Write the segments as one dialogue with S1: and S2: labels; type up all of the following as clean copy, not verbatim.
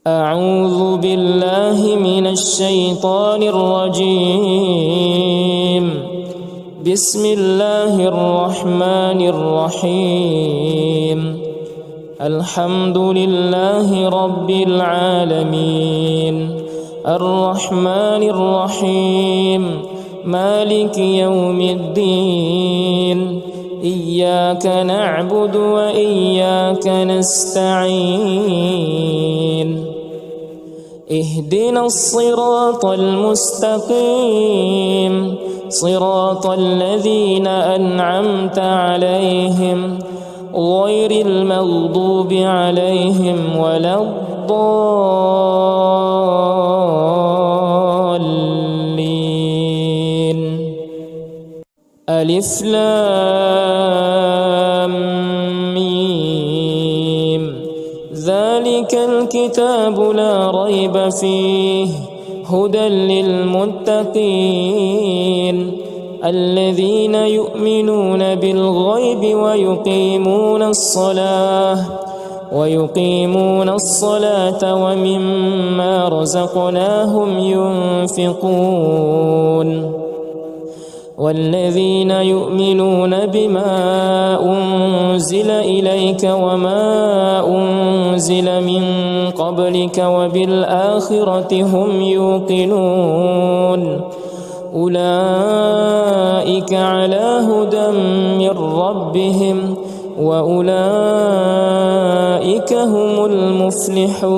S1: أعوذ بالله من الشيطان الرجيم. بسم الله الرحمن الرحيم. الحمد لله رب العالمين الرحمن الرحيم مالك يوم الدين إياك نعبد وإياك نستعين اهدنا الصراط المستقيم صراط الذين أنعمت عليهم غير المغضوب عليهم ولا الضالين. ألف لام ميم. ذلك الكتاب لا ريب فيه هدى للمتقين الذين يؤمنون بالغيب ويقيمون الصلاة ومما رزقناهم ينفقون والذين يؤمنون بما أنزل إليك وما أنزل من قبلك وبالآخرة هم يوقنون أولئك على هدى من ربهم وأولئك هم المفلحون.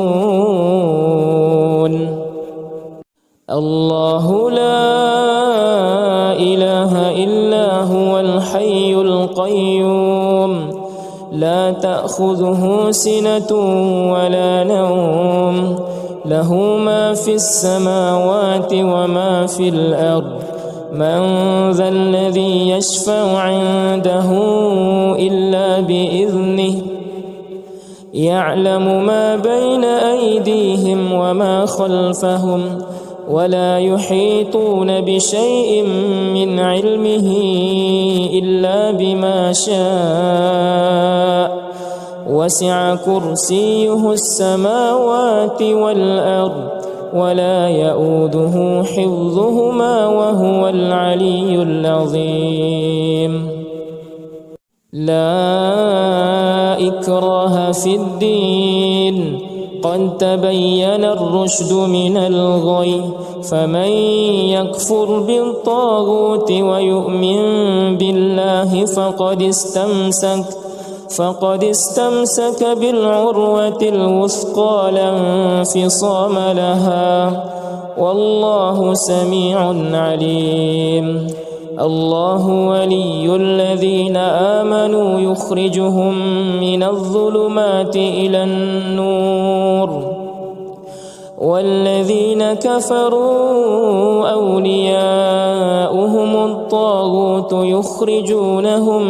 S1: الله لا إله إلا هو الحي القيوم لا تأخذه سنة ولا نوم له ما في السماوات وما في الأرض من ذا الذي يشفع عنده إلا بإذنه يعلم ما بين أيديهم وما خلفهم ولا يحيطون بشيء من علمه إلا بما شاء وسع كرسيه السماوات والأرض ولا يؤوده حفظهما وهو العلي العظيم. لا إكراه في الدين قد تبين الرشد من الغي فمن يكفر بالطاغوت ويؤمن بالله فقد استمسك بالعروة الوثقى لا انفصام لها والله سميع عليم. الله ولي الذين آمنوا يخرجهم من الظلمات إلى النور والذين كفروا أولياؤهم الطاغوت يخرجونهم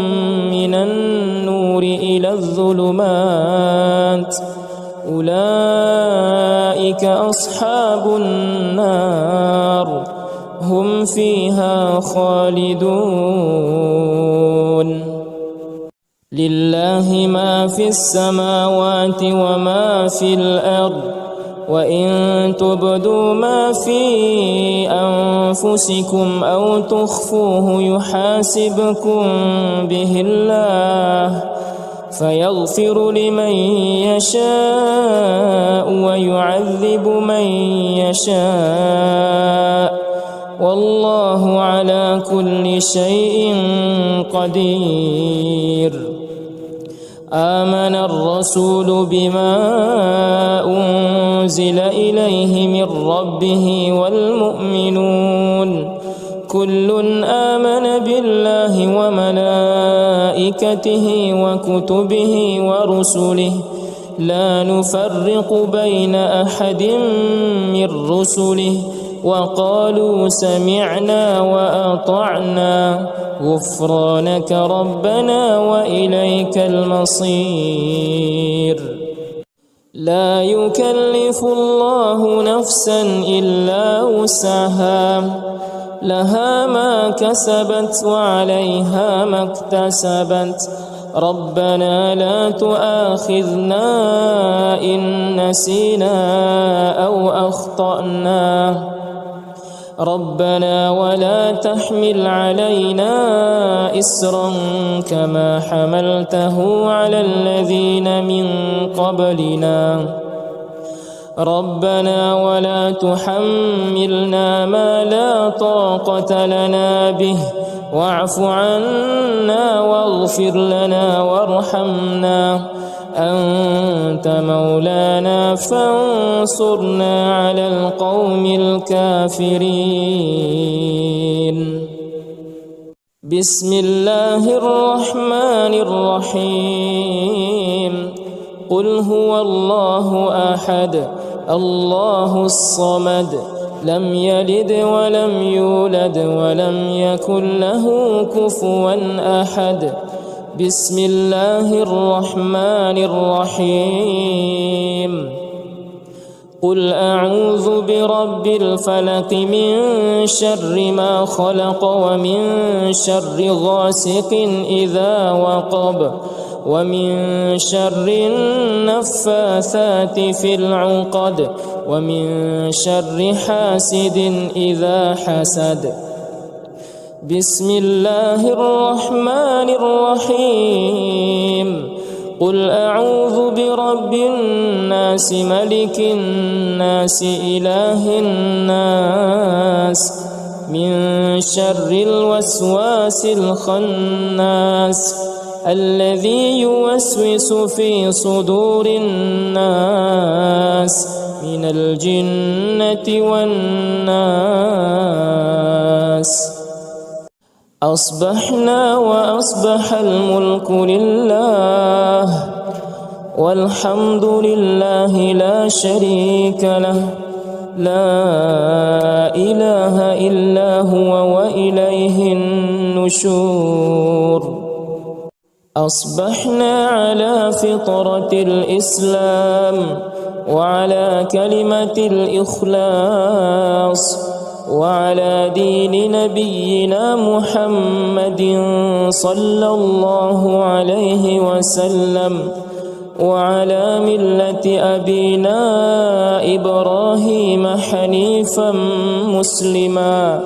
S1: من النور إلى الظلمات أولئك أصحاب النار هم فيها خالدون. لله ما في السماوات وما في الأرض وإن تبدوا ما في أنفسكم أو تخفوه يحاسبكم به الله فيغفر لمن يشاء ويعذب من يشاء والله على كل شيء قدير. آمن الرسول بما أنزل إليه من ربه والمؤمنون كل آمن بالله وملائكته وكتبه ورسله لا نفرق بين أحد من رسله وقالوا سمعنا وأطعنا غفرانك ربنا وإليك المصير. لا يكلف الله نفسا إلا وسعها لها ما كسبت وعليها ما اكتسبت ربنا لا تؤاخذنا إن نسينا أو أخطأنا ربنا ولا تحمل علينا إصرا كما حملته على الذين من قبلنا ربنا ولا تحملنا ما لا طاقة لنا به واعف عنا واغفر لنا وارحمنا أنت مولانا فانصرنا على القوم الكافرين بسم الله الرحمن الرحيم قل هو الله أحد الله الصمد لم يلد ولم يولد ولم يكن له كفوا أحد بسم الله الرحمن الرحيم قل أعوذ برب الفلق من شر ما خلق ومن شر غاسق إذا وقب ومن شر النفاثات في العقد ومن شر حاسد إذا حسد بسم الله الرحمن الرحيم قل أعوذ برب الناس ملك الناس إله الناس من شر الوسواس الخناس الذي يوسوس في صدور الناس من الجنة والناس أصبحنا وأصبح الملك لله والحمد لله لا شريك له لا إله إلا هو وإليه النشور أصبحنا على فطرة الإسلام وعلى كلمة الإخلاص وعلى دين نبينا محمد صلى الله عليه وسلم وعلى ملة أبينا إبراهيم حنيفا مسلما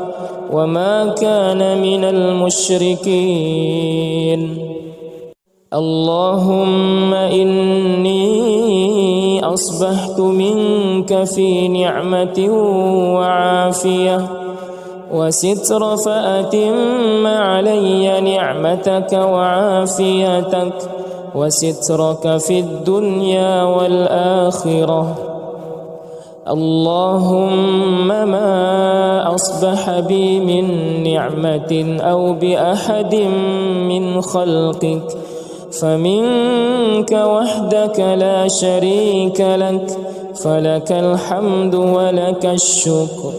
S1: وما كان من المشركين اللهم إني أصبحت منك في نعمة وعافية وستر فأتم علي نعمتك وعافيتك وسترك في الدنيا والآخرة اللهم ما أصبح بي من نعمة أو بأحد من خلقك فمنك وحدك لا شريك لك فلك الحمد ولك الشكر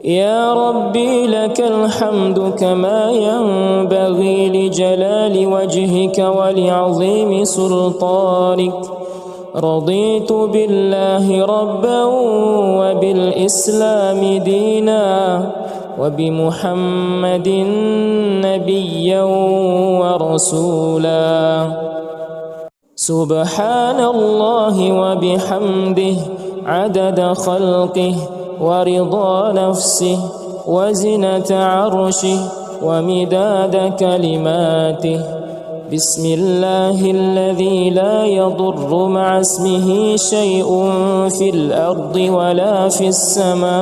S1: يا ربي لك الحمد كما ينبغي لجلال وجهك ولعظيم سلطانك رضيت بالله ربا وبالإسلام دينا وبمحمد نبيا ورسولا سبحان الله وبحمده عدد خلقه ورضا نفسه وزنة عرشه ومداد كلماته بسم الله الذي لا يضر مع اسمه شيء في الأرض ولا في السماء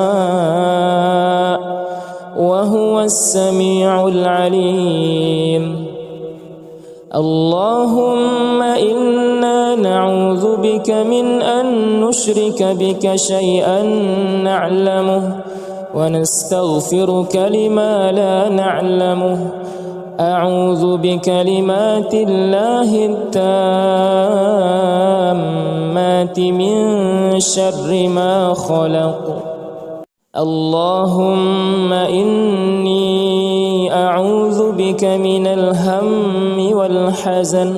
S1: وهو السميع العليم اللهم إنا نعوذ بك من أن نشرك بك شيئا نعلمه ونستغفرك لما لا نعلمه أعوذ بكلمات الله التامات من شر ما خلق اللهم إني أعوذ بك من الهم والحزن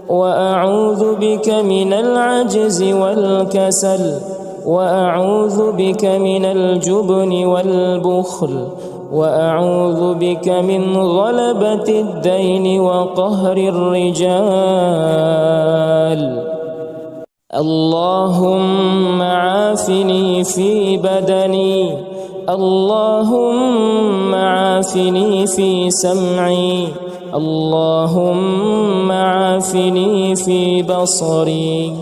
S1: وأعوذ بك من العجز والكسل وأعوذ بك من الجبن والبخل وأعوذ بك من غلبة الدين وقهر الرجال. اللهم عافني في بدني، اللهم عافني في سمعي، اللهم عافني في بصري.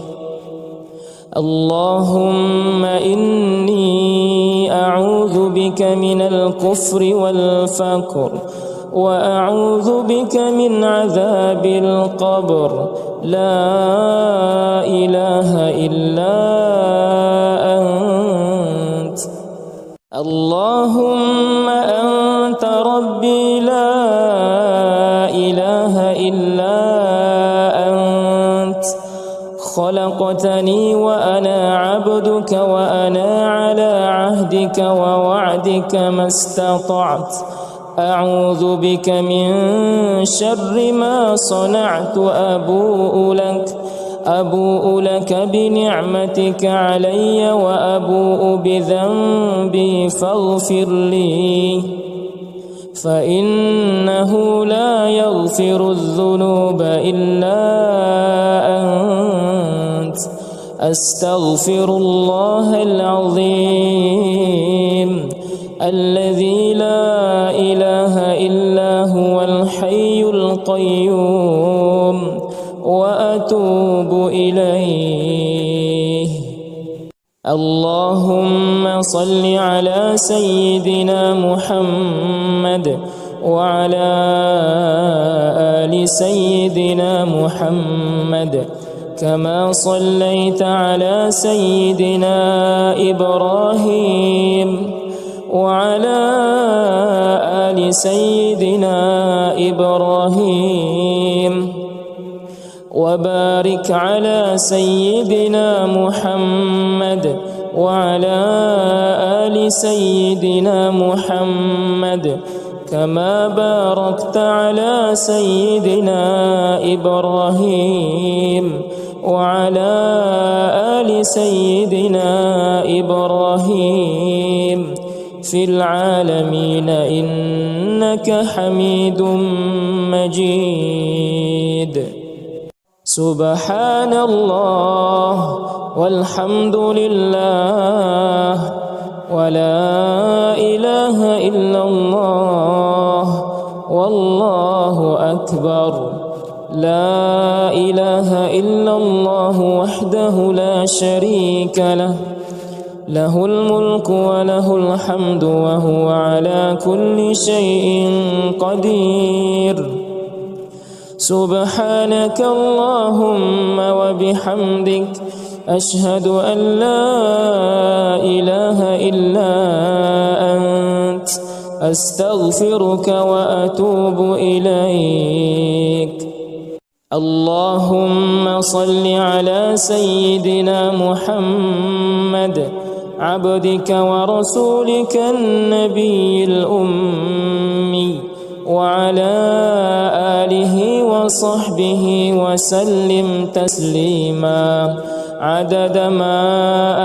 S1: اللهم إني أعوذ بك من الكفر والفقر، وأعوذ بك من عذاب القبر. لا إله إلا أنت. اللهم أنت ربي لا إله إلا أنت. خلقتني وأنا عبدك، وأنا على عهدك ووعدك ما استطعت. أعوذ بك من شر ما صنعت. أبوء لك بنعمتك علي، وأبوء بذنبي فاغفر لي، فإنه لا يغفر الذنوب إلا أنت. أستغفر الله العظيم الذي لا إله إلا هو الحي القيوم، وأتوب إليه. اللهم صل على سيدنا محمد وعلى آل سيدنا محمد، كما صليت على سيدنا إبراهيم وعلى آل سيدنا إبراهيم، وبارك على سيدنا محمد وعلى آل سيدنا محمد، كما باركت على سيدنا إبراهيم وعلى آل سيدنا إبراهيم في العالمين إنك حميد مجيد. سبحان الله والحمد لله ولا إله إلا الله والله أكبر. لا إله إلا الله وحده لا شريك له، له الملك وله الحمد وهو على كل شيء قدير. سبحانك اللهم وبحمدك، أشهد أن لا إله إلا أنت، أستغفرك وأتوب إليك. اللهم صل على سيدنا محمد عبدك ورسولك النبي الأمي، وعلى آله وصحبه وسلم تسليما عدد ما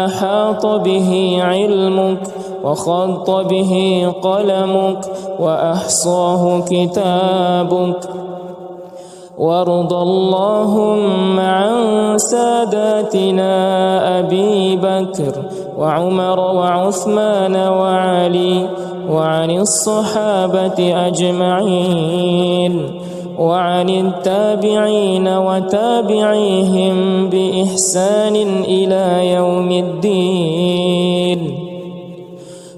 S1: أحاط به علمك وخط به قلمك وأحصاه كتابك. وارض اللهم عن ساداتنا أبي بكر وعمر وعثمان وعلي، وعن الصحابة أجمعين، وعن التابعين وتابعيهم بإحسان إلى يوم الدين.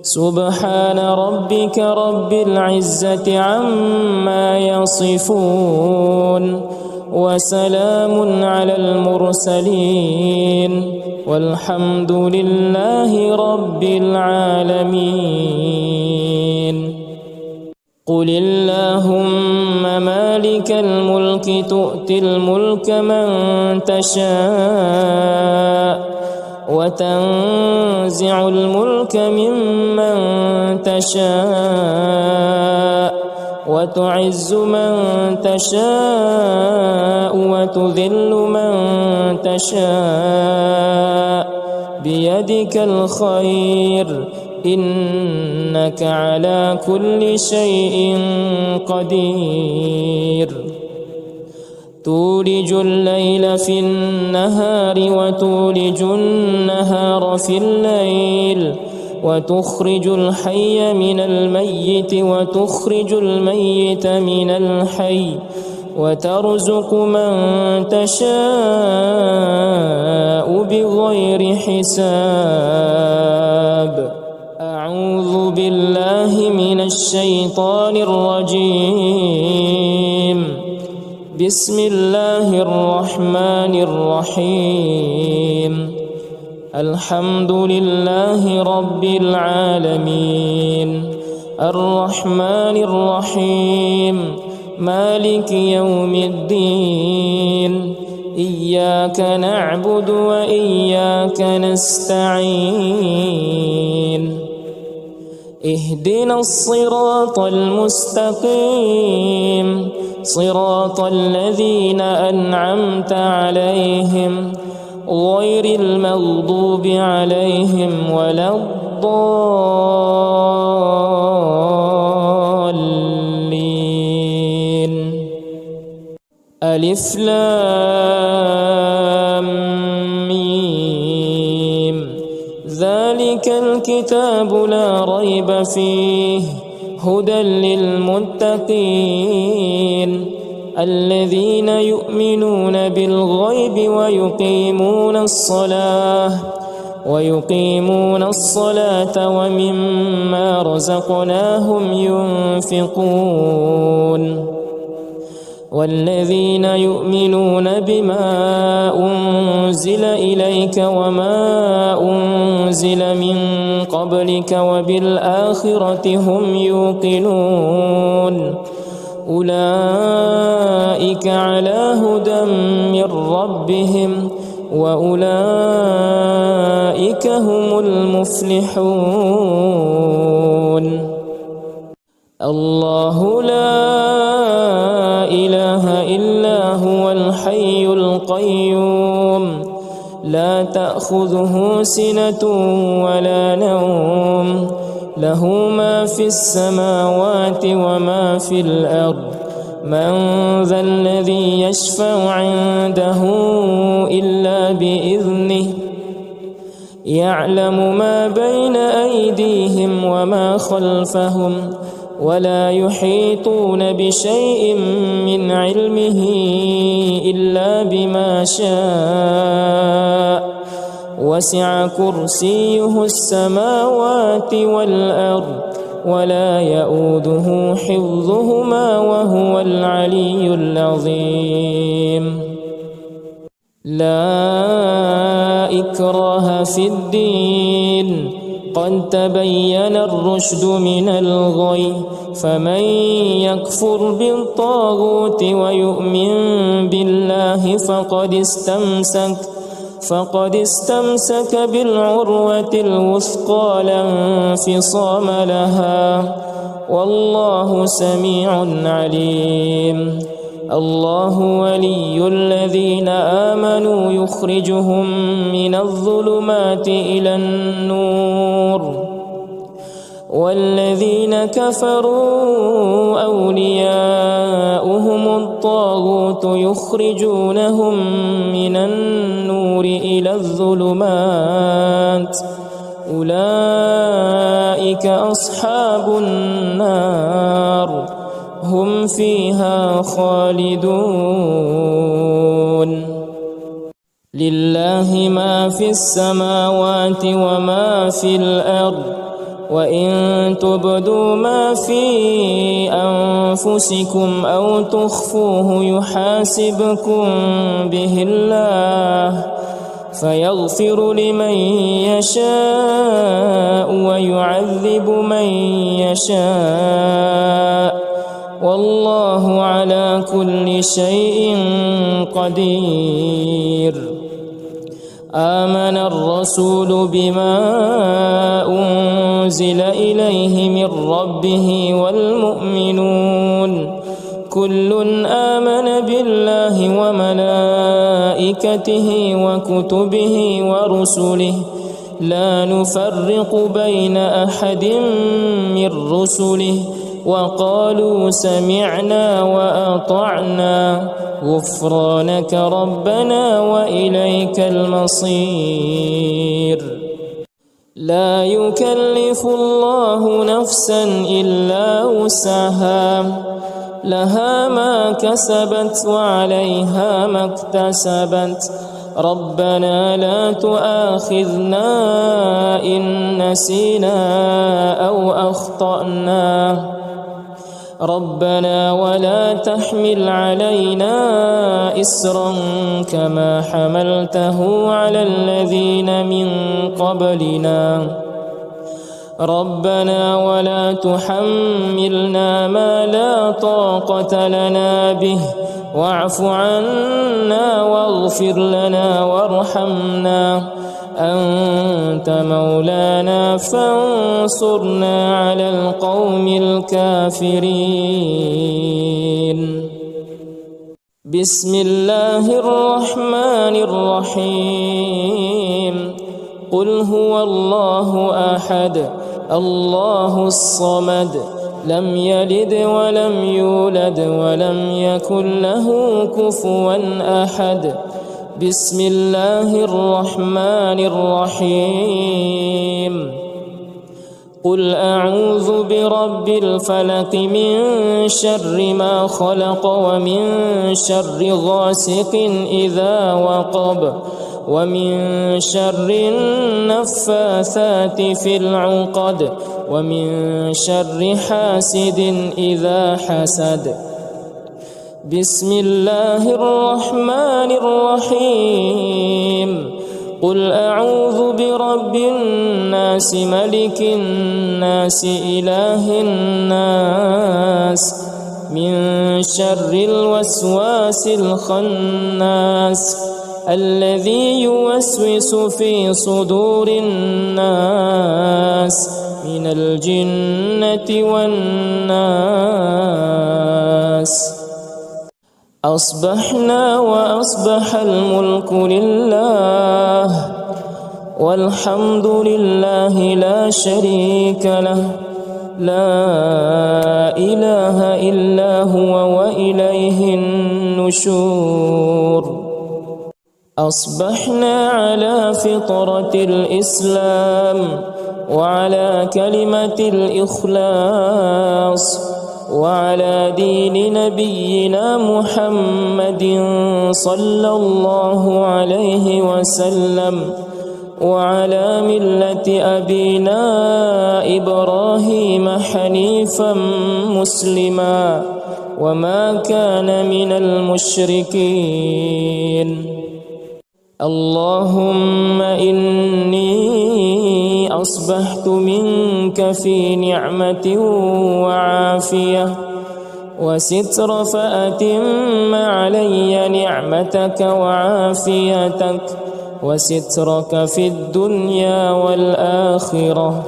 S1: سبحان ربك رب العزة عما يصفون، وسلام على المرسلين، والحمد لله رب العالمين. قل اللهم مالك الملك تؤتي الملك من تشاء، وتنزع الملك ممن تشاء، وتعز من تشاء، وتذل من تشاء، بيدك الخير، إنك على كل شيء قدير تولج الليل في النهار وتولج النهار في الليل وتخرج الحي من الميت وتخرج الميت من الحي وترزق من تشاء بغير حساب أعوذ بالله من الشيطان الرجيم بسم الله الرحمن الرحيم الحمد لله رب العالمين الرحمن الرحيم مالك يوم الدين إياك نعبد وإياك نستعين اهدنا الصراط المستقيم صراط الذين أنعمت عليهم غير المغضوب عليهم ولا الضالين ألف لام ميم ذلك الكتاب لا ريب فيه هدى للمتقين الذين يؤمنون بالغيب ويقيمون الصلاة ومما رزقناهم ينفقون والذين يؤمنون بما أنزل إليك وما أنزل من قبلك وبالآخرة هم يوقنون أولئك على هدى من ربهم وأولئك هم المفلحون الله لا إله إلا هو الحي القيوم لا تأخذه سنة ولا نوم له ما في السماوات وما في الأرض من ذا الذي يشفع عنده إلا بإذنه يعلم ما بين أيديهم وما خلفهم ولا يحيطون بشيء من علمه إلا بما شاء وسع كرسيه السماوات والأرض ولا يؤوده حفظهما وهو العلي العظيم لا إكراه في الدين قد تبين الرشد من الغي فمن يكفر بالطاغوت ويؤمن بالله فقد استمسك بالعروة الوثقى لا انفصام لها والله سميع عليم الله ولي الذين آمنوا يخرجهم من الظلمات إلى النور والذين كفروا أولياؤهم الطاغوت يخرجونهم من النور إلى الظلمات أولئك أصحاب النار هم فيها خالدون لله ما في السماوات وما في الأرض وإن تبدوا ما في أنفسكم أو تخفوه يحاسبكم به الله فيغفر لمن يشاء ويعذب من يشاء والله على كل شيء قدير آمن الرسول بما أنزل إليه من ربه والمؤمنون كل آمن بالله وملائكته وكتبه ورسله لا نفرق بين أحد من رسله وقالوا سمعنا وأطعنا غفرانك ربنا وإليك المصير. لا يكلف الله نفسا إلا وسعها، لها ما كسبت وعليها ما اكتسبت. ربنا لا تؤاخذنا إن نسينا أو أخطأنا. ربنا ولا تحمل علينا إسرا كما حملته على الذين من قبلنا. ربنا ولا تحملنا ما لا طاقة لنا به واعف عنا واغفر لنا وارحمنا أنت مولانا فانصرنا على القوم الكافرين. بسم الله الرحمن الرحيم. قل هو الله أحد الله الصمد لم يلد ولم يولد ولم يكن له كفوا أحد. بسم الله الرحمن الرحيم. قل أعوذ برب الفلق من شر ما خلق ومن شر غاسق إذا وقب ومن شر النفاثات في العقد ومن شر حاسد إذا حسد. بسم الله الرحمن الرحيم. قل أعوذ برب الناس ملك الناس إله الناس من شر الوسواس الخناس الذي يوسوس في صدور الناس من الجنة والناس. أصبحنا وأصبح الملك لله والحمد لله لا شريك له لا إله إلا هو وإليه النشور. أصبحنا على فطرة الإسلام وعلى كلمة الإخلاص وعلى دين نبينا محمد صلى الله عليه وسلم وعلى ملة أبينا إبراهيم حنيفا مسلما وما كان من المشركين. اللهم إني أصبحت منك في نعمة وعافية وستر فأتم علي نعمتك وعافيتك وسترك في الدنيا والآخرة.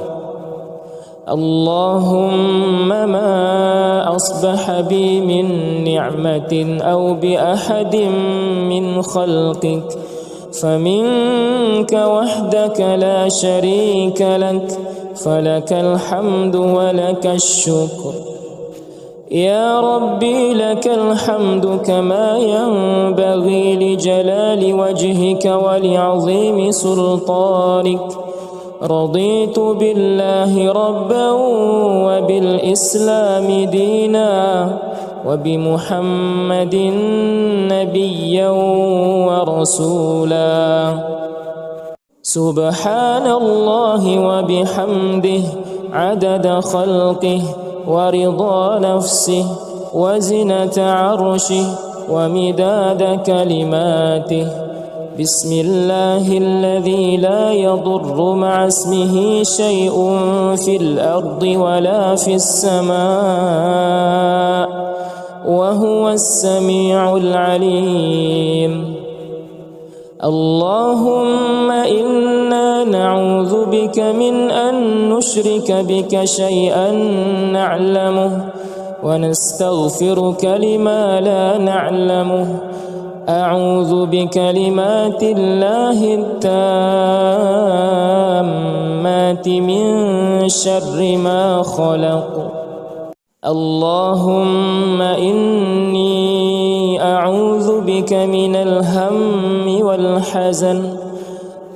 S1: اللهم ما أصبح بي من نعمة أو بأحد من خلقك فمنك وحدك لا شريك لك فلك الحمد ولك الشكر. يا ربي لك الحمد كما ينبغي لجلال وجهك ولعظيم سلطانك. رضيت بالله ربا وبالإسلام دينا وبمحمد نبيا ورسولا. سبحان الله وبحمده عدد خلقه ورضا نفسه وزنة عرشه ومداد كلماته. بسم الله الذي لا يضر مع اسمه شيء في الأرض ولا في السماء وهو السميع العليم. اللهم إنا نعوذ بك من أن نشرك بك شيئا نعلمه ونستغفرك لما لا نعلمه. أعوذ بكلمات الله التامات من شر ما خلق. اللهم إني أعوذ بك من الهم والحزن،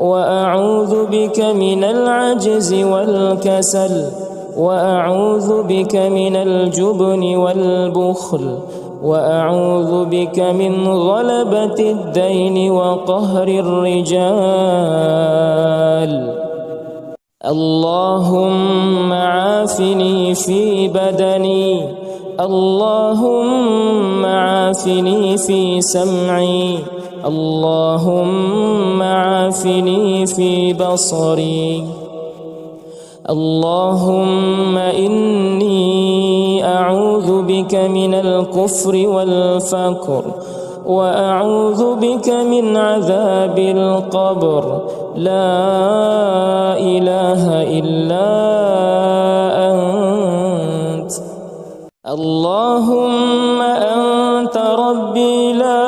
S1: وأعوذ بك من العجز والكسل، وأعوذ بك من الجبن والبخل، وأعوذ بك من غلبة الدين وقهر الرجال. اللهم عافني في بدني، اللهم عافني في سمعي، اللهم عافني في بصري. اللهم إني أعوذ بك من الكفر والفقر، وأعوذ بك من عذاب القبر. لا إله إلا أنت. اللهم أنت ربي لا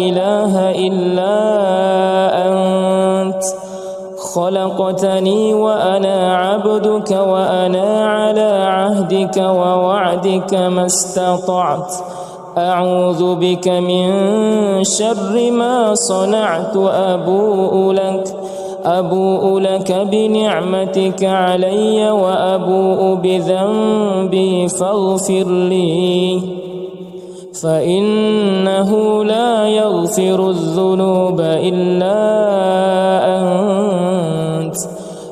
S1: إله إلا أنت. خلقتني وأنا عبدك، وأنا على عهدك ووعدك ما استطعت. أعوذ بك من شر ما صنعت. أبوء لك بنعمتك علي، وأبوء بذنبي فاغفر لي، فإنه لا يغفر الذنوب إلا أنت.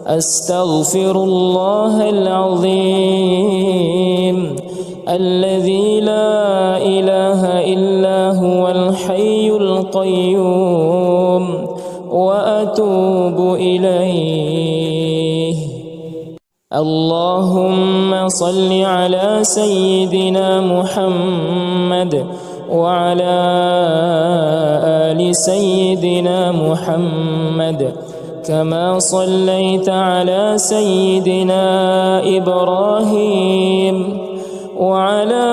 S1: أستغفر الله العظيم الذي لا إله إلا هو الحي القيوم، وأتوب إليه. اللهم صل على سيدنا محمد وعلى آل سيدنا محمد، كما صليت على سيدنا إبراهيم وعلى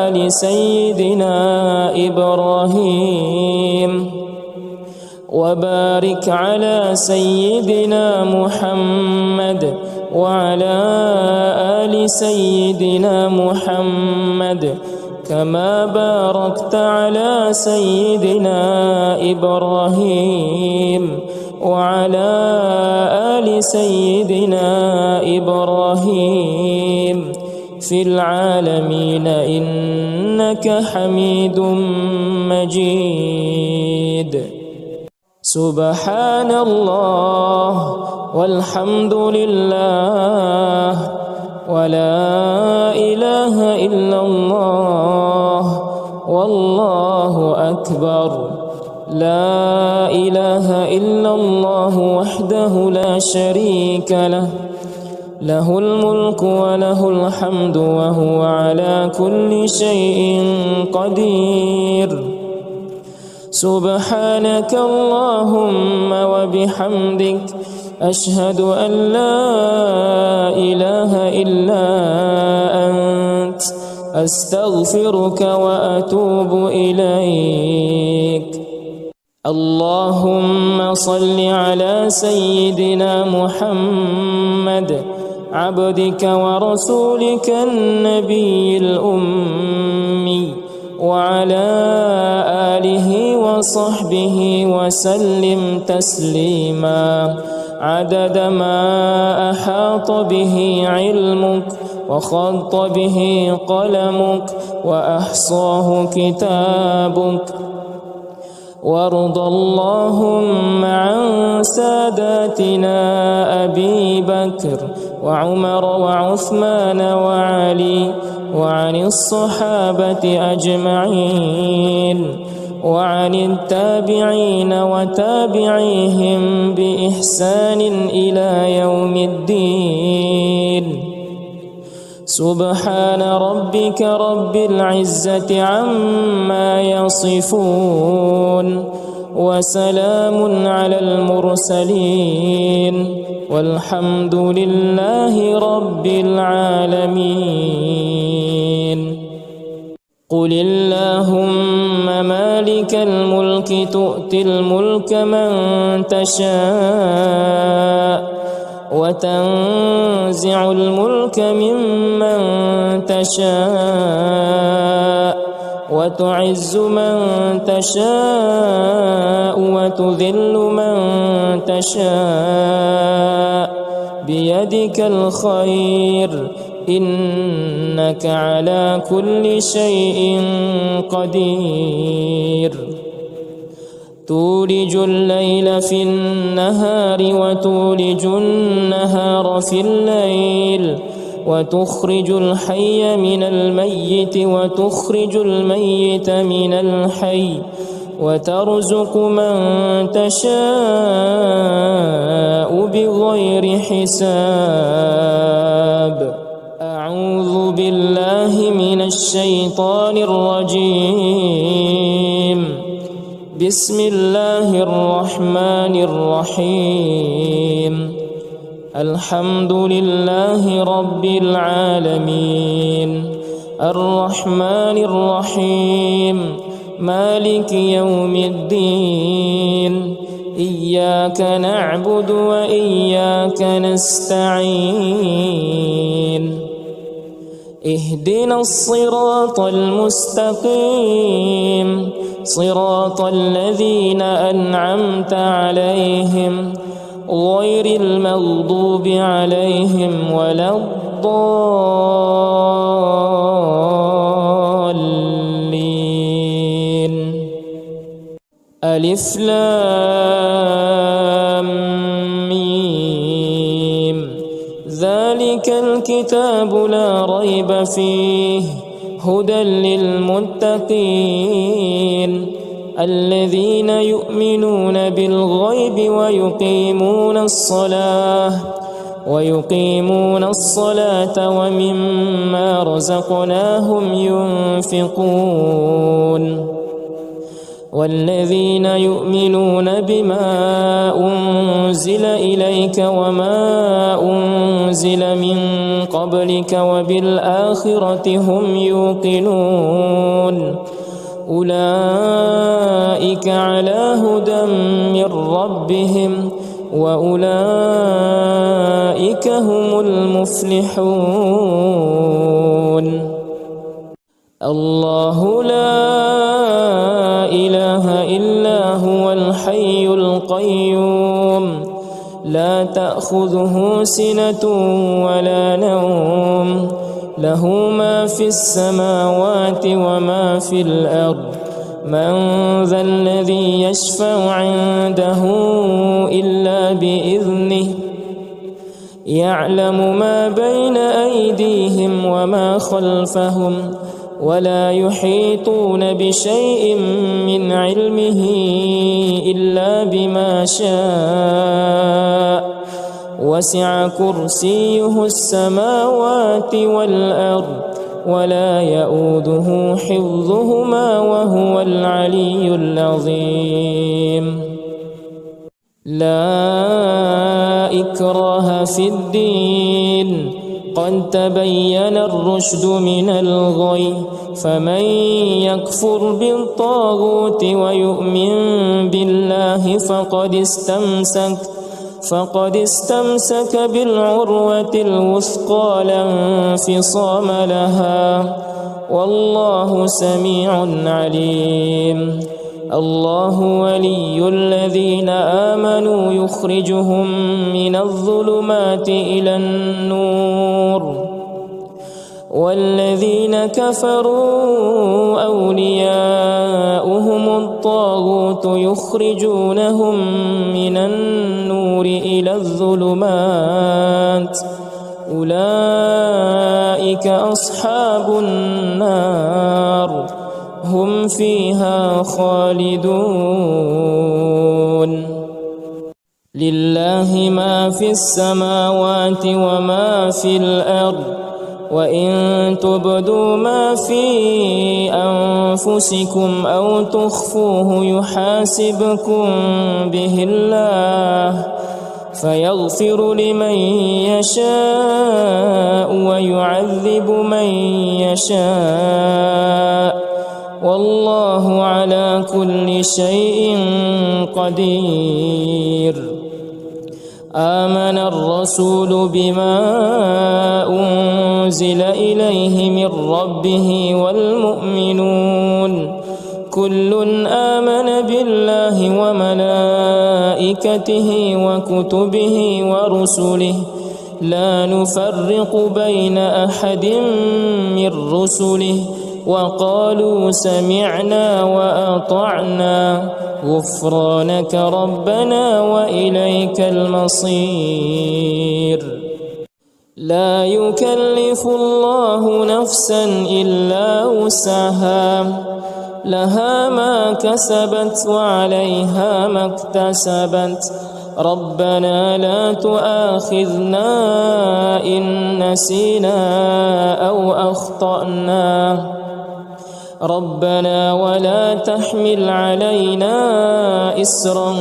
S1: آل سيدنا إبراهيم، وبارك على سيدنا محمد وعلى آل سيدنا محمد، كما باركت على سيدنا إبراهيم وعلى آل سيدنا إبراهيم في العالمين إنك حميد مجيد. سبحان الله والحمد لله ولا إله إلا الله والله أكبر. لا إله إلا الله وحده لا شريك له، له الملك وله الحمد وهو على كل شيء قدير. سبحانك اللهم وبحمدك، أشهد أن لا إله إلا أنت، أستغفرك وأتوب إليك. اللهم صل على سيدنا محمد عبدك ورسولك النبي الأمي، وعلى آله وصحبه وسلم تسليما عدد ما أحاط به علمك وخط به قلمك وأحصاه كتابك. وارض اللهم عن ساداتنا أبي بكر وعمر وعثمان وعلي، وعن الصحابة أجمعين، وعن التابعين وتابعيهم بإحسان إلى يوم الدين. سبحان ربك رب العزة عما يصفون، وسلام على المرسلين، والحمد لله رب العالمين. قل اللهم مالك الملك تؤتي الملك من تشاء وتنزع الملك ممن تشاء وتعز من تشاء وتذل من تشاء بيدك الخير إنك على كل شيء قدير تولج الليل في النهار وتولج النهار في الليل وتخرج الحي من الميت وتخرج الميت من الحي وترزق من تشاء بغير حساب أعوذ بالله من الشيطان الرجيم بسم الله الرحمن الرحيم الحمد لله رب العالمين الرحمن الرحيم مالك يوم الدين إياك نعبد وإياك نستعين اهدنا الصراط المستقيم صراط الذين أنعمت عليهم غير المغضوب عليهم ولا الضالين ألف لام ميم ذلك الكتاب لا ريب فيه هدى للمتقين الذين يؤمنون بالغيب ويقيمون الصلاة ومما رزقناهم ينفقون والذين يؤمنون بما أنزل إليك وما أنزل من قبلك وبالآخرة هم يوقنون أولئك على هدى من ربهم وأولئك هم المفلحون الله لا إله إلا هو الحي القيوم لا تأخذه سنة ولا نوم له ما في السماوات وما في الأرض من ذا الذي يشفع عنده إلا بإذنه يعلم ما بين أيديهم وما خلفهم ولا يحيطون بشيء من علمه إلا بما شاء وسع كرسيه السماوات والأرض ولا يؤوده حفظهما وهو العلي العظيم لا إكراه في الدين قد تبين الرشد من الغي فمن يكفر بالطاغوت ويؤمن بالله فقد استمسك بالعروة الوثقى لا انفصام لها والله سميع عليم الله ولي الذين آمنوا يخرجهم من الظلمات إلى النور والذين كفروا أولياؤهم الطاغوت يخرجونهم من النور إلى الظلمات أولئك أصحاب النار هم فيها خالدون لله ما في السماوات وما في الأرض وإن تبدوا ما في أنفسكم أو تخفوه يحاسبكم به الله فيغفر لمن يشاء ويعذب من يشاء والله على كل شيء قدير. آمن الرسول بما أنزل إليه من ربه والمؤمنون كل آمن بالله وملائكته وكتبه ورسله لا نفرق بين أحد من رسله وقالوا سمعنا وأطعنا غفرانك ربنا وإليك المصير. لا يكلف الله نفسا إلا وسعها لها ما كسبت وعليها ما اكتسبت ربنا لا تؤاخذنا إن نسينا أو أخطأنا ربنا ولا تحمل علينا إسرا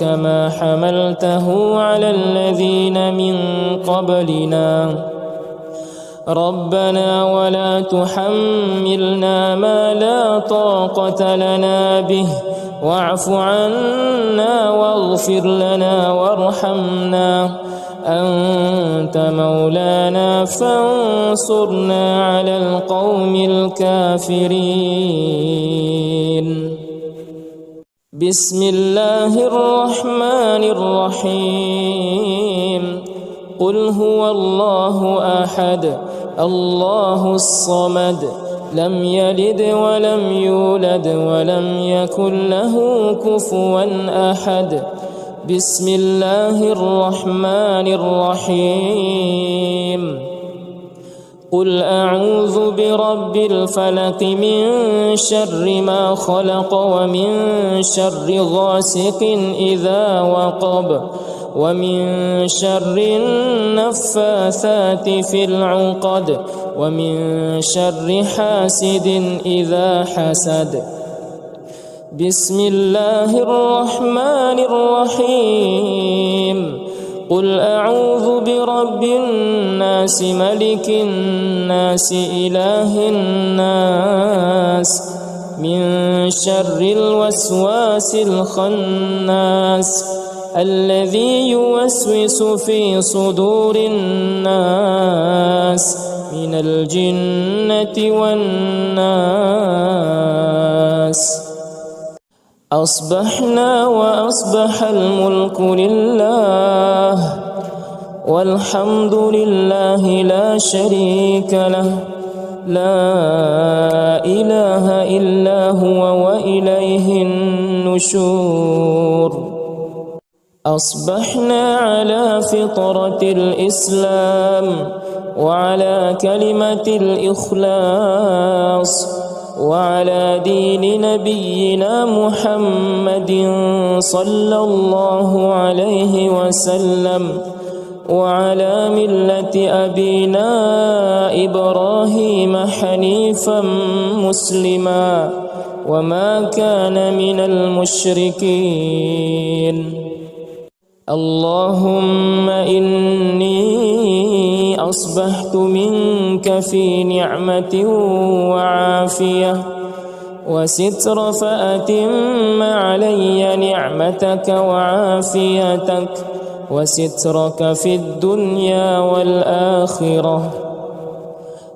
S1: كما حملته على الذين من قبلنا ربنا ولا تحملنا ما لا طاقة لنا به واعف عنا واغفر لنا وارحمنا أنت مولانا فانصرنا على القوم الكافرين. بسم الله الرحمن الرحيم. قل هو الله أحد الله الصمد لم يلد ولم يولد ولم يكن له كفوا أحد. بسم الله الرحمن الرحيم. قل أعوذ برب الفلق من شر ما خلق ومن شر غاسق إذا وقب ومن شر النفاثات في العقد ومن شر حاسد إذا حسد. بسم الله الرحمن الرحيم. قل أعوذ برب الناس ملك الناس إله الناس من شر الوسواس الخناس الذي يوسوس في صدور الناس من الجنة والناس. أصبحنا وأصبح الملك لله والحمد لله لا شريك له لا إله إلا هو وإليه النشور. أصبحنا على فطرة الإسلام وعلى كلمة الإخلاص وعلى دين نبينا محمد صلى الله عليه وسلم وعلى ملة أبينا إبراهيم حنيفا مسلما وما كان من المشركين. اللهم إني أصبحت منك في نعمة وعافية وستر فأتم علي نعمتك وعافيتك وسترك في الدنيا والآخرة.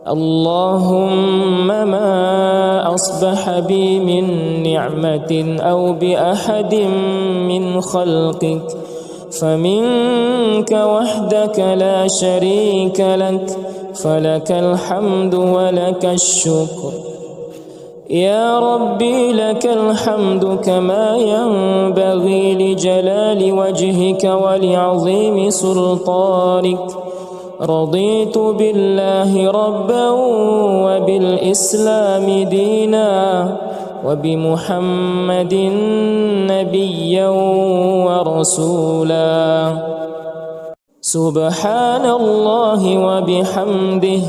S1: اللهم ما أصبح بي من نعمة أو بأحد من خلقك فمنك وحدك لا شريك لك فلك الحمد ولك الشكر. يا ربي لك الحمد كما ينبغي لجلال وجهك ولعظيم سلطانك. رضيت بالله ربا وبالإسلام دينا وبمحمد نبيا ورسولا. سبحان الله وبحمده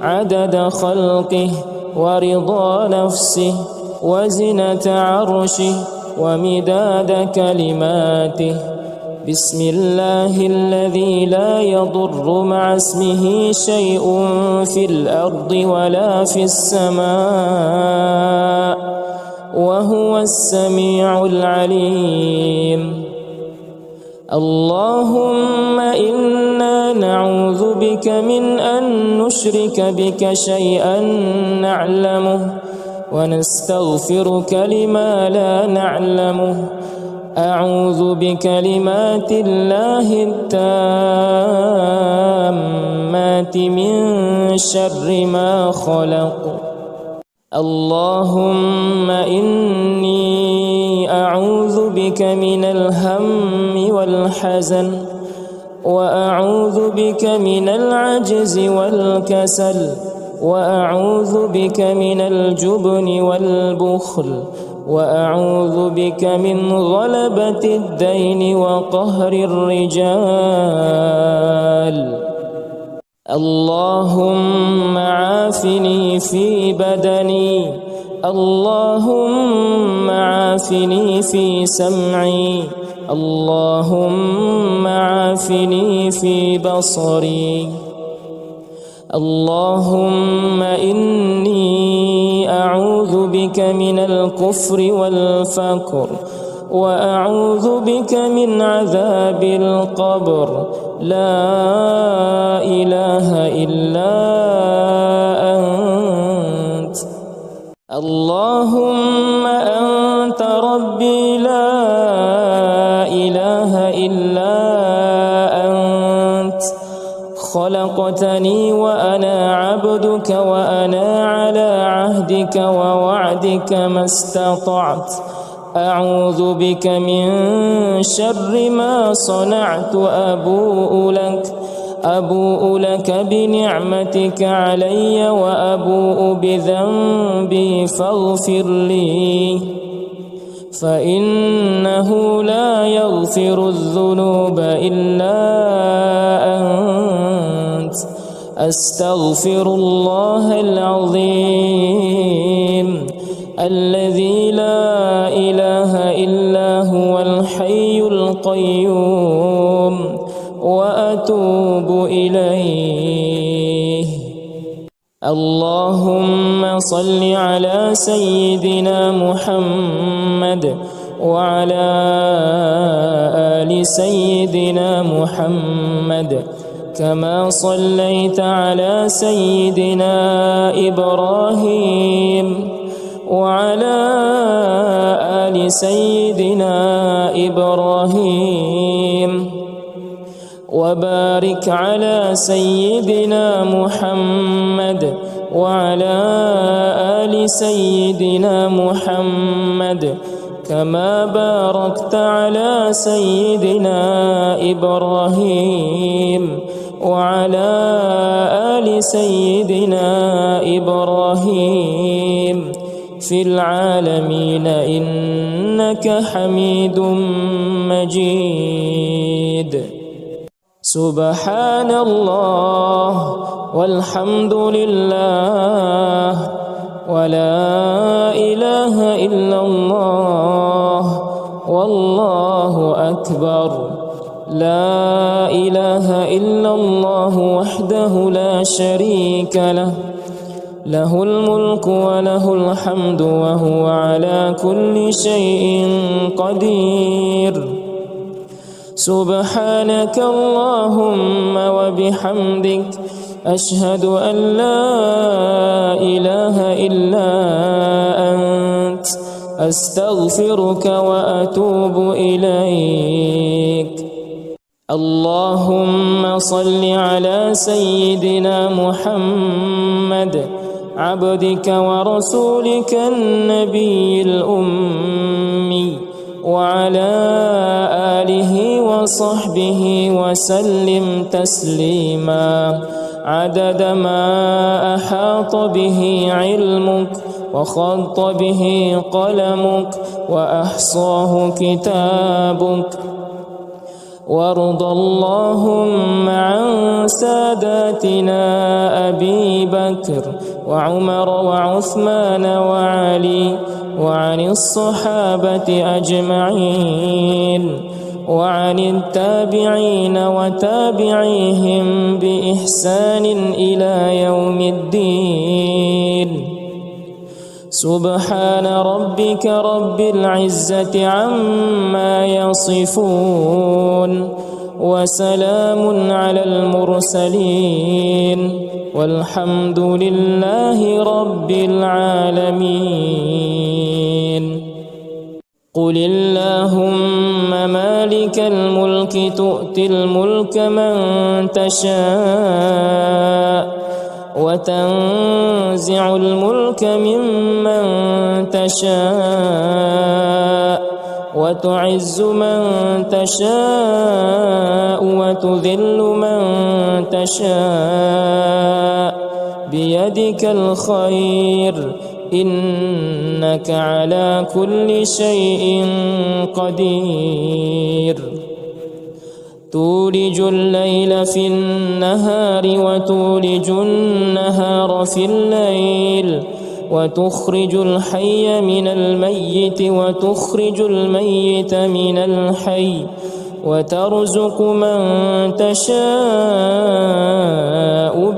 S1: عدد خلقه ورضا نفسه وزنة عرشه ومداد كلماته. بسم الله الذي لا يضر مع اسمه شيء في الأرض ولا في السماء وهو السميع العليم. اللهم إنا نعوذ بك من أن نشرك بك شيئا نعلمه ونستغفرك لما لا نعلمه. أعوذ بكلمات الله التامات من شر ما خلق. اللهم إني أعوذ بك من الهم والحزن، وأعوذ بك من العجز والكسل، وأعوذ بك من الجبن والبخل، وأعوذ بك من غلبة الدين وقهر الرجال. اللهم عافني في بدني، اللهم عافني في سمعي، اللهم عافني في بصري. اللهم إني أعوذ بك من الكفر والفقر، وأعوذ بك من عذاب القبر. لا إله إلا أنت. اللهم أنت ربي لا إله إلا أنت. خلقتني وأنا عبدك، وأنا على عهدك ووعدك ما استطعت. أعوذ بك من شر ما صنعت. أبوء لك بنعمتك علي، وأبوء بذنبي فاغفر لي، فإنه لا يغفر الذنوب إلا أنت. أستغفر الله العظيم الذي لا إله إلا هو الحي القيوم، وأتوب إليه. اللهم صل على سيدنا محمد وعلى آل سيدنا محمد، كما صليت على سيدنا إبراهيم وعلى آل سيدنا إبراهيم، وبارك على سيدنا محمد وعلى آل سيدنا محمد، كما باركت على سيدنا إبراهيم وعلى آل سيدنا إبراهيم في العالمين إنك حميد مجيد. سبحان الله والحمد لله ولا إله إلا الله والله أكبر. لا إله إلا الله وحده لا شريك له، له الملك وله الحمد وهو على كل شيء قدير. سبحانك اللهم وبحمدك، أشهد أن لا إله إلا أنت، أستغفرك وأتوب إليك. اللهم صل على سيدنا محمد عبدك ورسولك النبي الأمي، وعلى آله وصحبه وسلم تسليما عدد ما أحاط به علمك وخط به قلمك وأحصاه كتابك. وارض اللهم عن ساداتنا أبي بكر وعمر وعثمان وعلي وعن الصحابة أجمعين وعن التابعين وتابعيهم بإحسان إلى يوم الدين. سبحان ربك رب العزة عما يصفون، وسلام على المرسلين، والحمد لله رب العالمين. قل اللهم مالك الملك تؤتي الملك من تشاء وتنزع الملك ممن تشاء وتعز من تشاء وتذل من تشاء بيدك الخير، إنك على كل شيء قدير. تولج الليل في النهار وتولج النهار في الليل، وتخرج الحي من الميت وتخرج الميت من الحي، وترزق من تشاء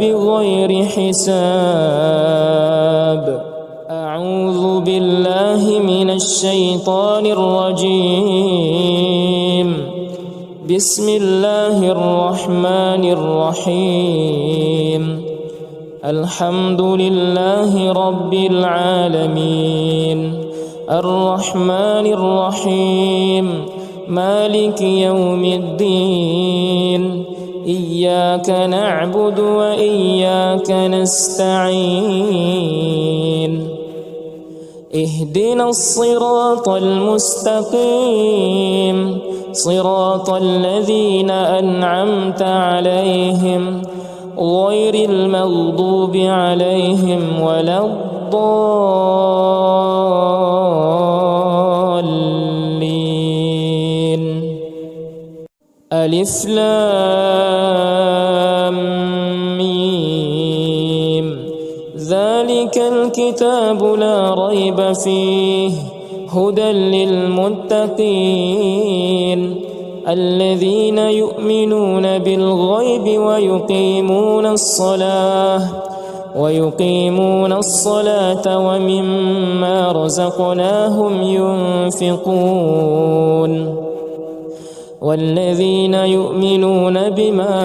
S1: بغير حساب. أعوذ بالله من الشيطان الرجيم. بسم الله الرحمن الرحيم. الحمد لله رب العالمين، الرحمن الرحيم، مالك يوم الدين، إياك نعبد وإياك نستعين. اهدنا الصراط المستقيم، صراط الذين أنعمت عليهم غير المغضوب عليهم ولا الضالين. ألف لام ميم. ذلك الكتاب لا ريب فيه هدى للمتقين الذين يؤمنون بالغيب ويقيمون الصلاة ومما رزقناهم ينفقون. والذين يؤمنون بما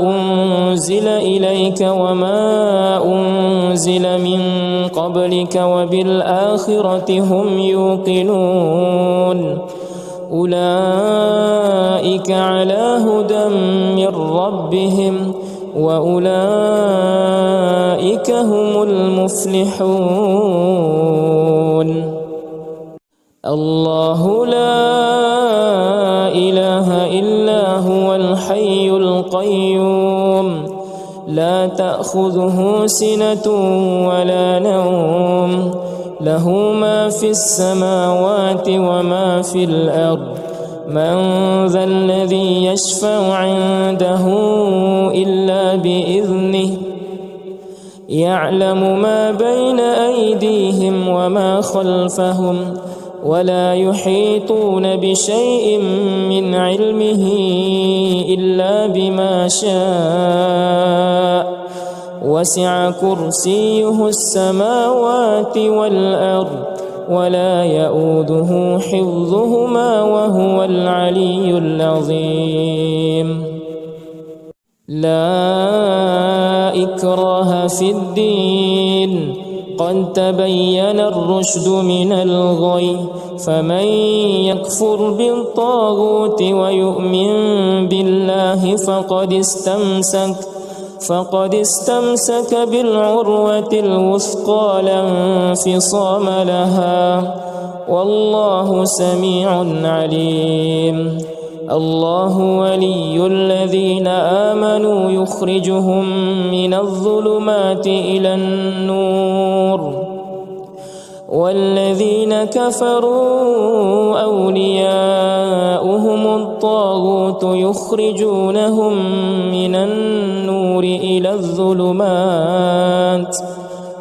S1: أنزل إليك وما أنزل من قبلك وبالآخرة هم يوقنون. أولئك على هدى من ربهم وأولئك هم المفلحون. الله لا إله إلا هو الحي القيوم، لا تأخذه سنة ولا نوم، له ما في السماوات وما في الأرض. من ذا الذي يشفع عنده إلا بإذنه، يعلم ما بين أيديهم وما خلفهم، ولا يحيطون بشيء من علمه إلا بما شاء. وسع كرسيه السماوات والأرض ولا يؤوده حفظهما وهو العلي العظيم. لا إكراه في الدين، قد تبين الرشد من الغي، فمن يكفر بالطاغوت ويؤمن بالله فقد استمسك بالعروة الوثقى لا انفصام لها، والله سميع عليم. الله ولي الذين آمنوا يخرجهم من الظلمات إلى النور، والذين كفروا أولياؤهم الطاغوت يخرجونهم من النور إلى الظلمات،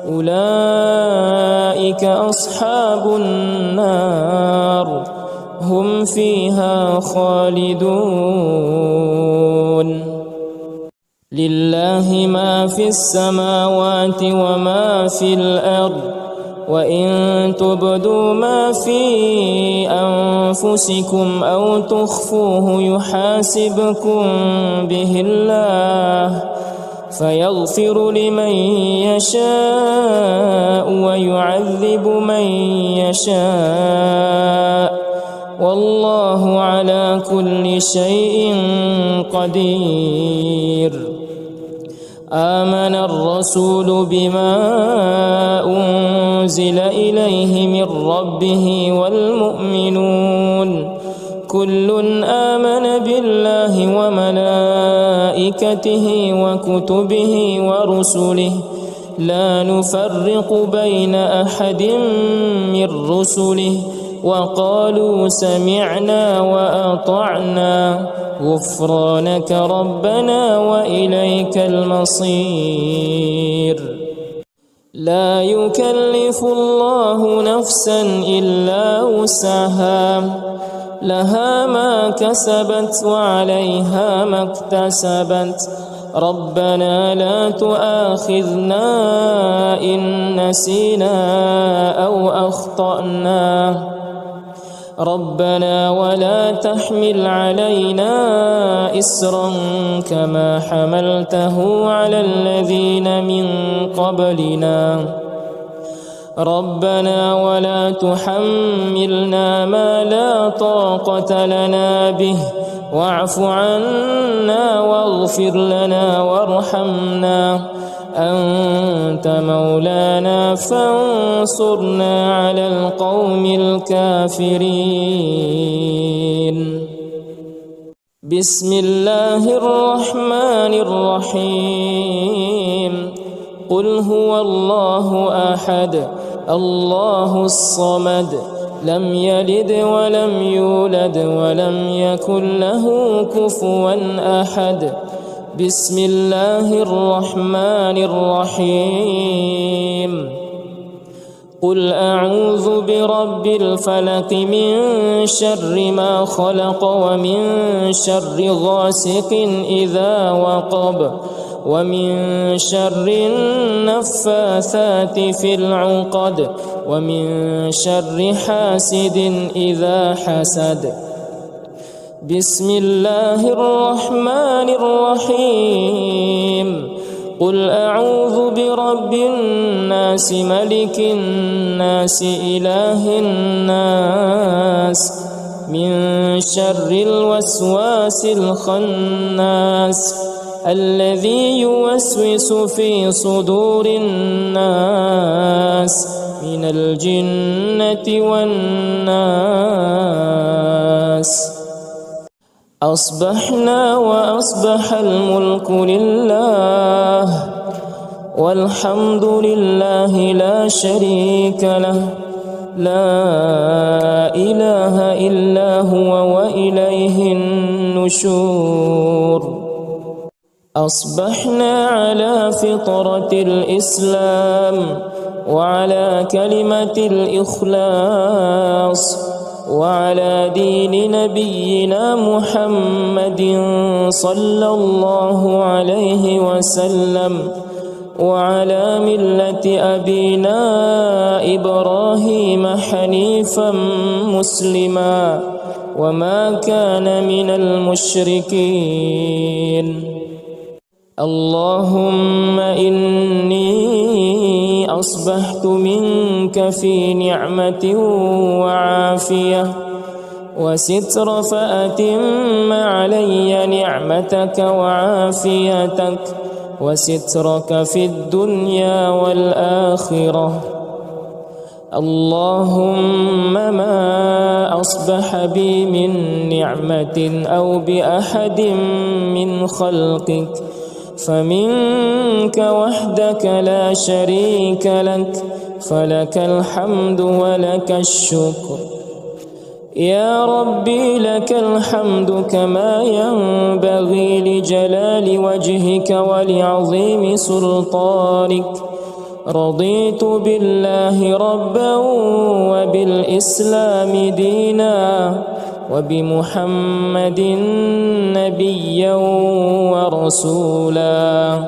S1: أولئك أصحاب النار، هم فيها خالدون لله ما في السماوات وما في الأرض وإن تبدوا ما في أنفسكم أو تخفوه يحاسبكم به الله فيغفر لمن يشاء ويعذب من يشاء والله على كل شيء قدير آمن الرسول بما أنزل إليه من ربه والمؤمنون كل آمن بالله وملائكته وكتبه ورسله لا نفرق بين أحد من رسله وقالوا سمعنا وأطعنا غفرانك ربنا وإليك المصير لا يكلف الله نفسا إلا وسعها لها ما كسبت وعليها ما اكتسبت ربنا لا تؤاخذنا إن نسينا أو أخطأنا ربنا ولا تحمل علينا إسرا كما حملته على الذين من قبلنا ربنا ولا تحملنا ما لا طاقة لنا به واعف عنا واغفر لنا وارحمنا أنت مولانا فانصرنا على القوم الكافرين بسم الله الرحمن الرحيم قل هو الله أحد الله الصمد لم يلد ولم يولد ولم يكن له كفوا أحد بسم الله الرحمن الرحيم قل أعوذ برب الفلق من شر ما خلق ومن شر غاسق إذا وقب ومن شر النفاثات في العقد ومن شر حاسد إذا حسد بسم الله الرحمن الرحيم قل أعوذ برب الناس ملك الناس إله الناس من شر الوسواس الخناس الذي يوسوس في صدور الناس من الجنة والناس أصبحنا وأصبح الملك لله والحمد لله لا شريك له لا إله إلا هو وإليه النشور أصبحنا على فطرة الإسلام وعلى كلمة الإخلاص وعلى دين نبينا محمد صلى الله عليه وسلم وعلى ملة أبينا إبراهيم حنيفا مسلما وما كان من المشركين اللهم إني أصبحت منك في نعمة وعافية وستر فأتم علي نعمتك وعافيتك وسترك في الدنيا والآخرة اللهم ما أصبح بي من نعمة أو بأحد من خلقك فمنك وحدك لا شريك لك فلك الحمد ولك الشكر يا ربي لك الحمد كما ينبغي لجلال وجهك ولعظيم سلطانك رضيت بالله ربا وبالإسلام دينا وبمحمد نبيا ورسولا.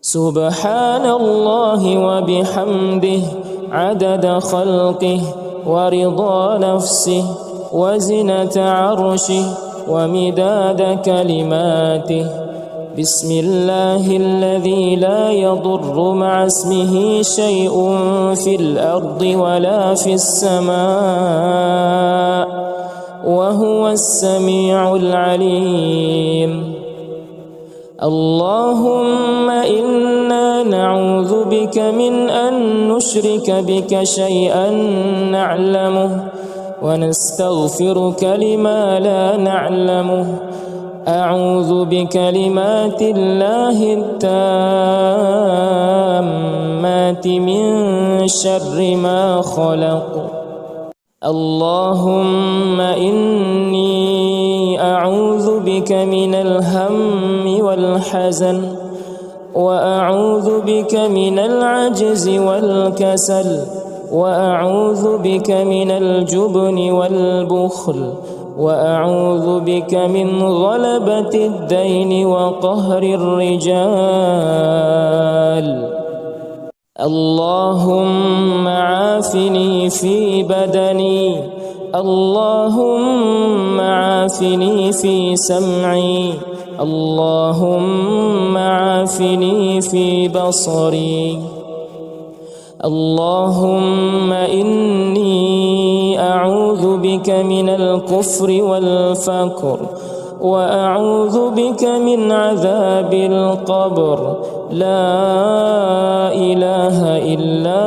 S1: سبحان الله وبحمده عدد خلقه ورضا نفسه وزنة عرشه ومداد كلماته. بسم الله الذي لا يضر مع اسمه شيء في الأرض ولا في السماء وهو السميع العليم. اللهم إنا نعوذ بك من أن نشرك بك شيئا نعلمه ونستغفرك لما لا نعلمه. أعوذ بكلمات الله التامات من شر ما خلق. اللهم إني أعوذ بك من الهم والحزن وأعوذ بك من العجز والكسل وأعوذ بك من الجبن والبخل وأعوذ بك من غلبة الدين وقهر الرجال. اللهم عافني في بدني. اللهم عافني في سمعي. اللهم عافني في بصري. اللهم إني أعوذ بك من الكفر والفقر وأعوذ بك من عذاب القبر. لا إله إلا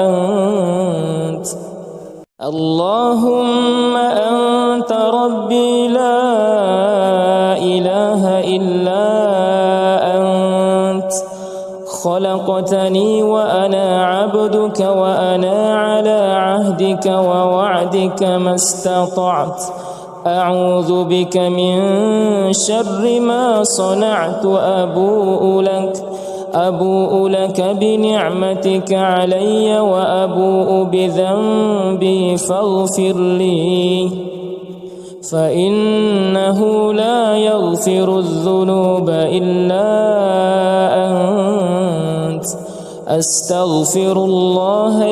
S1: أنت. اللهم أنت ربي لا إله إلا أنت. خلقتني وأنا عبدك وأنا على عهدك ووعدك ما استطعت. أعوذ بك من شر ما صنعت. أبوء لك بنعمتك علي وأبوء بذنبي فاغفر لي فإنه لا يغفر الذنوب إلا أنت. أستغفر الله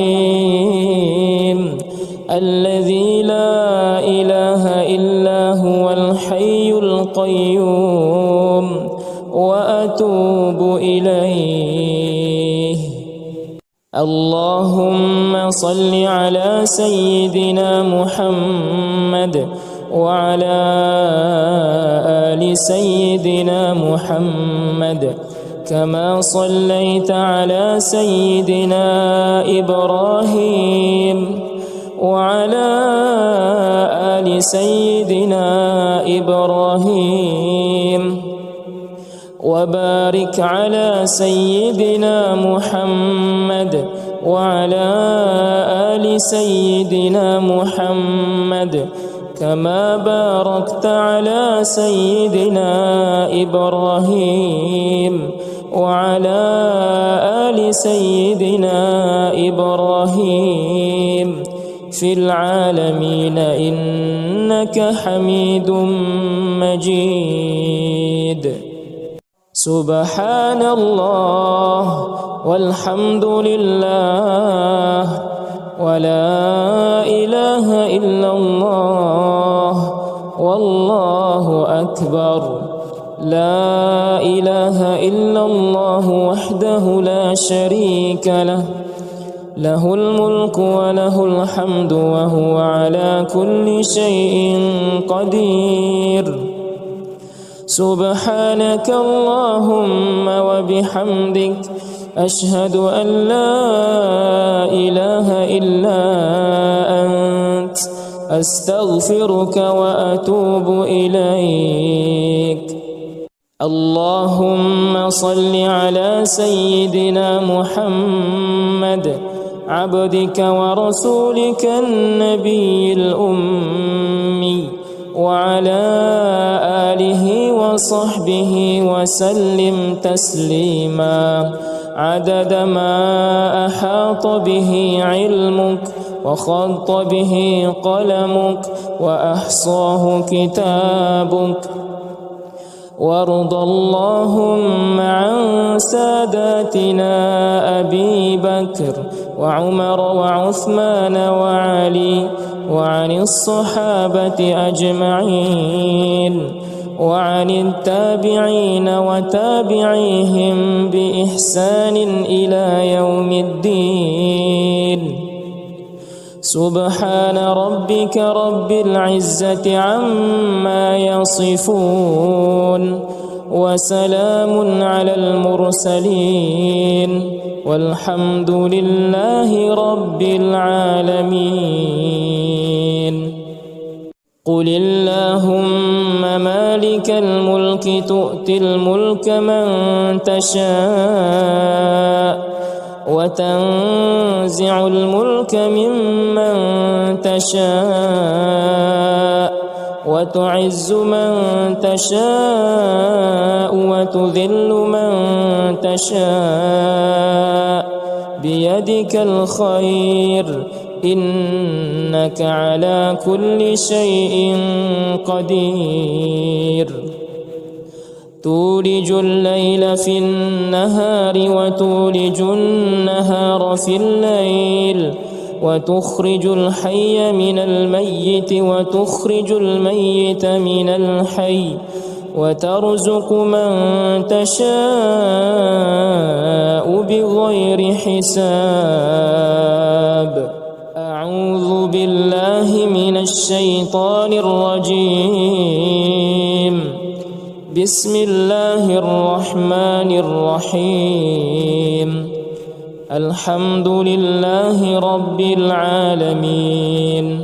S1: العظيم الذي لا إله إلا هو الحي القيوم وأتوب إليه. اللهم صل على سيدنا محمد وعلى آل سيدنا محمد كما صليت على سيدنا إبراهيم وعلى آل سيدنا إبراهيم وبارك على سيدنا محمد وعلى آل سيدنا محمد كما باركت على سيدنا إبراهيم وعلى آل سيدنا إبراهيم في العالمين إنك حميد مجيد. سبحان الله والحمد لله ولا إله إلا الله والله أكبر. لا إله إلا الله وحده لا شريك له. له الملك وله الحمد وهو على كل شيء قدير. سبحانك اللهم وبحمدك أشهد أن لا إله إلا أنت أستغفرك وأتوب إليك. اللهم صل على سيدنا محمد عبدك ورسولك النبي الأمي وعلى آله وصحبه وسلم تسليما عدد ما أحاط به علمك وخط به قلمك وأحصاه كتابك. وارض اللهم عن ساداتنا أبي بكر وعمر وعثمان وعلي وعن الصحابة أجمعين وعن التابعين وتابعيهم بإحسان إلى يوم الدين. سبحان ربك رب العزة عما يصفون وسلام على المرسلين والحمد لله رب العالمين. قل اللهم مالك الملك تؤتي الملك من تشاء وتنزع الملك ممن تشاء وتعز من تشاء وتذل من تشاء بيدك الخير إنك على كل شيء قدير. تولج الليل في النهار وتولج النهار في الليل وتخرج الحي من الميت وتخرج الميت من الحي وترزق من تشاء بغير حساب. أعوذ بالله من الشيطان الرجيم. بسم الله الرحمن الرحيم. الحمد لله رب العالمين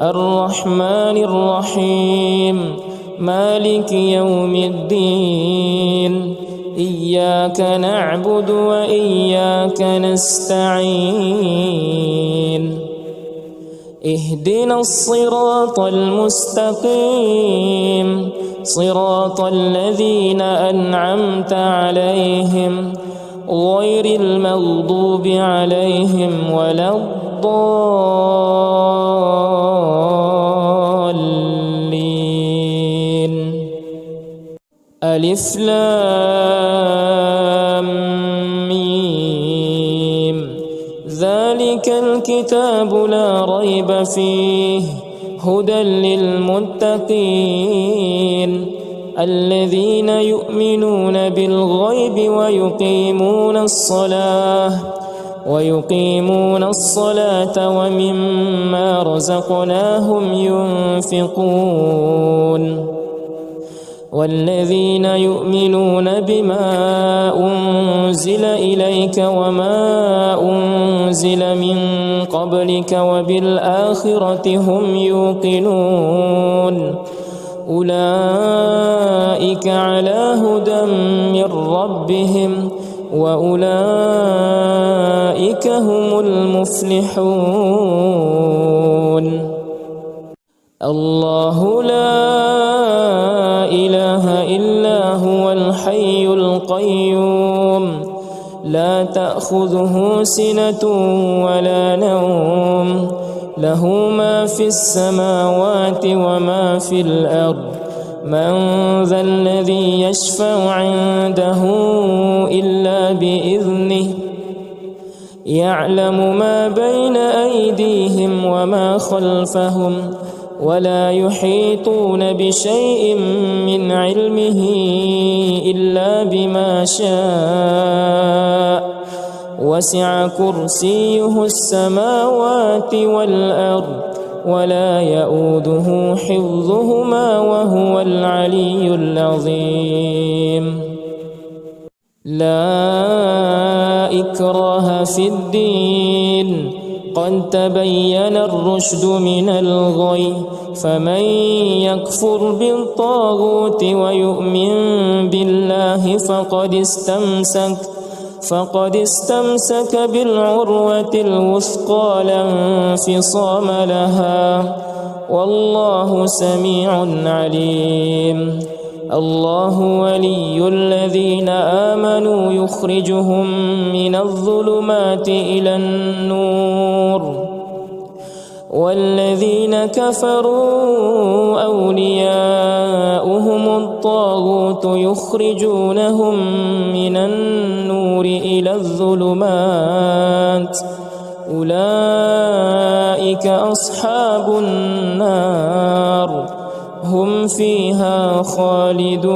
S1: الرحمن الرحيم مالك يوم الدين. إياك نعبد وإياك نستعين. اهدنا الصراط المستقيم صراط الذين أنعمت عليهم غير المغضوب عليهم ولا الضالين. ألف لام ميم. ذلك الكتاب لا ريب فيه هدى للمتقين الذين يؤمنون بالغيب ويقيمون الصلاة ومما رزقناهم ينفقون. والذين يؤمنون بما أنزل إليك وما أنزل من قبلك وبالآخرة هم يوقنون. أولئك على هدى من ربهم وأولئك هم المفلحون. الله لا إله إلا هو الحي القيوم لا تأخذه سنة ولا نوم له ما في السماوات وما في الأرض. من ذا الذي يشفع عنده إلا بإذنه يعلم ما بين أيديهم وما خلفهم ولا يحيطون بشيء من علمه إلا بما شاء وسع كرسيه السماوات والأرض ولا يؤوده حفظهما وهو العلي العظيم. لا إكراه في الدين قد تبين الرشد من الغي فمن يكفر بالطاغوت ويؤمن بالله فقد استمسك بالعروة الوثقى لا انفصام لها والله سميع عليم. الله ولي الذين آمنوا يخرجهم من الظلمات إلى النور، والذين كفروا أولياؤهم الطاغوت يخرجونهم من النور إلى الظلمات، أولئك أصحاب النار هم فيها خالدون.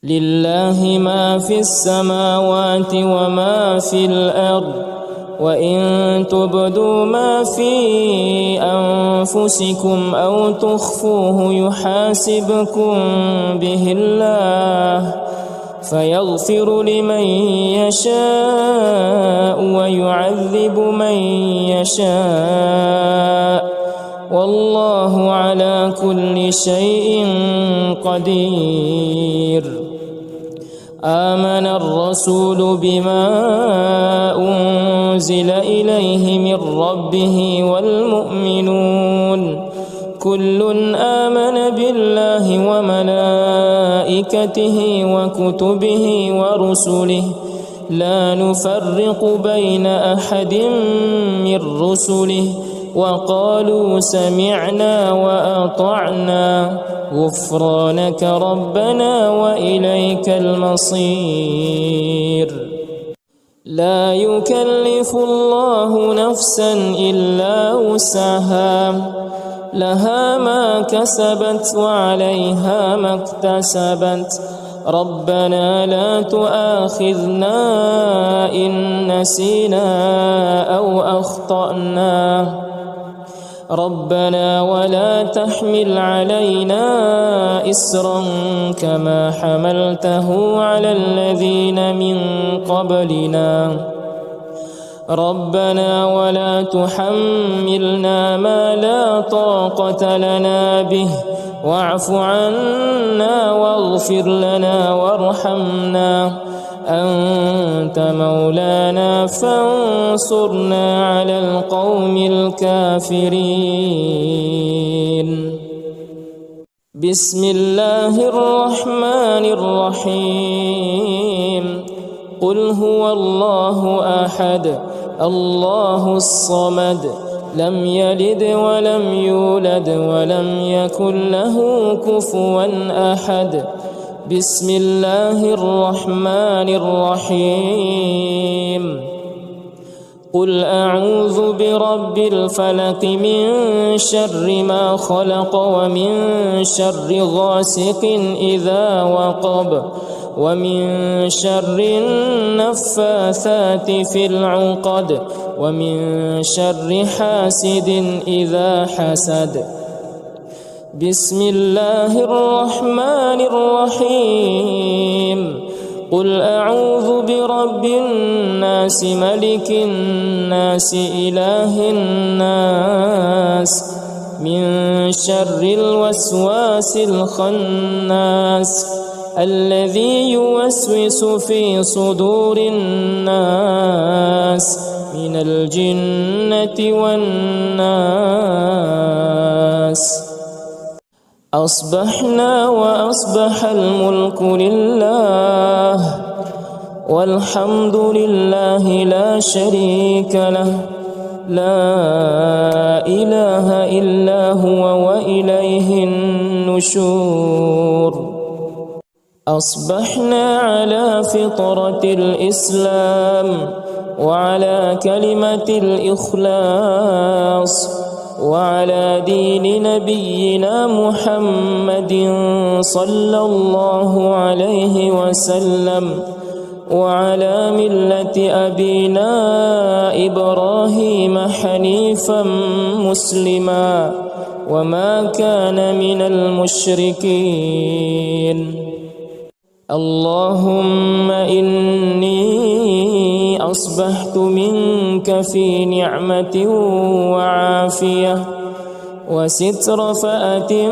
S1: لله ما في السماوات وما في الأرض، وإن تبدوا ما في أنفسكم أو تخفوه يحاسبكم به الله، فيغفر لمن يشاء ويعذب من يشاء، والله على كل شيء قدير. آمن الرسول بما أنزل إليه من ربه والمؤمنون كل آمن بالله وملائكته وكتبه ورسله لا نفرق بين أحد من رسله، وقالوا سمعنا وأطعنا غفرانك ربنا وإليك المصير. لا يكلف الله نفسا إلا وسعها، لها ما كسبت وعليها ما اكتسبت، ربنا لا تؤاخذنا إن نسينا أو أخطأنا، ربنا ولا تحمل علينا إسرا كما حملته على الذين من قبلنا، ربنا ولا تحملنا ما لا طاقة لنا به، واعف عنا واغفر لنا وارحمنا، أنت مولانا فانصرنا على القوم الكافرين. بسم الله الرحمن الرحيم. قل هو الله أحد الله الصمد لم يلد ولم يولد ولم يكن له كفوا أحد. بسم الله الرحمن الرحيم. قل أعوذ برب الفلق من شر ما خلق ومن شر غاسق إذا وقب ومن شر النفاثات في العقد ومن شر حاسد إذا حسد. بسم الله الرحمن الرحيم. قل أعوذ برب الناس ملك الناس إله الناس من شر الوسواس الخناس الذي يوسوس في صدور الناس من الجنة والناس. أصبحنا وأصبح الملك لله والحمد لله لا شريك له لا إله إلا هو وإليه النشور. أصبحنا على فطرة الإسلام وعلى كلمة الإخلاص وعلى دين نبينا محمد صلى الله عليه وسلم وعلى ملة أبينا إبراهيم حنيفا مسلما وما كان من المشركين. اللهم إني أصبحت منك في نعمة وعافية وستر فأتم